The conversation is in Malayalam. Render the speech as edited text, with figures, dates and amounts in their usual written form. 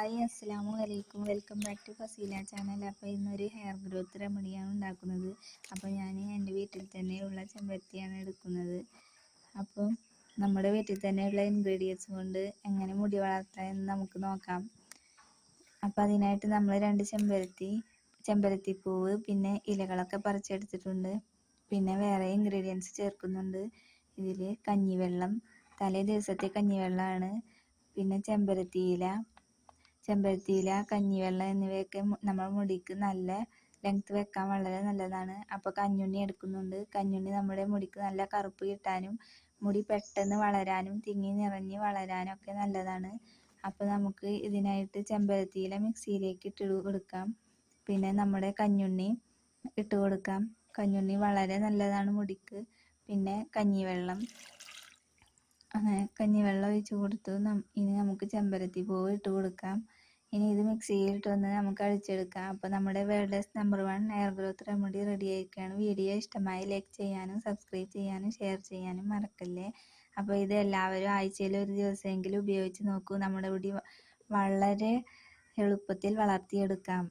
ഹായ് അസ്സലാമു അലൈക്കും. Welcome back to Faseela channel. അപ്പോൾ ഇന്നൊരു ഹെയർ ഗ്രോത്ത് റെമഡിയാണ് ഉണ്ടാക്കുന്നത്. അപ്പോൾ ഞാൻ എൻ്റെ വീട്ടിൽ തന്നെയുള്ള ചെമ്പരത്തിയാണ് എടുക്കുന്നത്. അപ്പോൾ നമ്മുടെ വീട്ടിൽ തന്നെയുള്ള ഇൻഗ്രീഡിയൻസ് കൊണ്ട് എങ്ങനെ മുടി വളർത്താം എന്ന് നമുക്ക് നോക്കാം. അപ്പോൾ അതിനായിട്ട് നമ്മൾ 2 ചെമ്പരത്തിപ്പൂവ് പിന്നെ ഇലകളൊക്കെ പറിച്ചെടുത്തിട്ടുണ്ട്. പിന്നെ വേറെ ഇൻഗ്രീഡിയൻസ് ചേർക്കുന്നുണ്ട്. ഇതിൽ കഞ്ഞിവെള്ളം, തലേ ദിവസത്തെ കഞ്ഞിവെള്ളമാണ്. പിന്നെ ചെമ്പരത്തിയില, കഞ്ഞിവെള്ളം എന്നിവയൊക്കെ നമ്മുടെ മുടിക്ക് നല്ല ലെങ്ത് വെക്കാൻ വളരെ നല്ലതാണ്. അപ്പോൾ കഞ്ഞുണ്ണി എടുക്കുന്നുണ്ട്. കഞ്ഞുണ്ണി നമ്മുടെ മുടിക്ക് നല്ല കറുപ്പ് കിട്ടാനും മുടി പെട്ടെന്ന് വളരാനും തിങ്ങി നിറഞ്ഞ് വളരാനും ഒക്കെ നല്ലതാണ്. അപ്പോൾ നമുക്ക് ഇതിനായിട്ട് ചെമ്പരത്തിയില മിക്സിയിലേക്ക് ഇട്ട് കൊടുക്കാം. പിന്നെ നമ്മുടെ കഞ്ഞുണ്ണി ഇട്ട് കൊടുക്കാം. കഞ്ഞുണ്ണി വളരെ നല്ലതാണ് മുടിക്ക്. പിന്നെ കഞ്ഞിവെള്ളം ഒഴിച്ച് കൊടുത്തു. ഇനി നമുക്ക് ചെമ്പരത്തി പൂവ് ഇട്ട് കൊടുക്കാം. ഇനി ഇത് മിക്സിയിലിട്ട് വന്ന് നമുക്ക് അടിച്ചെടുക്കാം. അപ്പോൾ നമ്മുടെ worlds number 1 hair growth remedy ready ആയിരിക്കുകയാണ്. വീഡിയോ ഇഷ്ടമായി ലൈക്ക് ചെയ്യാനും സബ്സ്ക്രൈബ് ചെയ്യാനും ഷെയർ ചെയ്യാനും മറക്കല്ലേ. അപ്പോൾ ഇത് എല്ലാവരും ആഴ്ചയിൽ ഒരു ദിവസമെങ്കിലും ഉപയോഗിച്ച് നോക്കൂ. നമ്മുടെ മുടി വളരെ എളുപ്പത്തിൽ വളർത്തിയെടുക്കാം.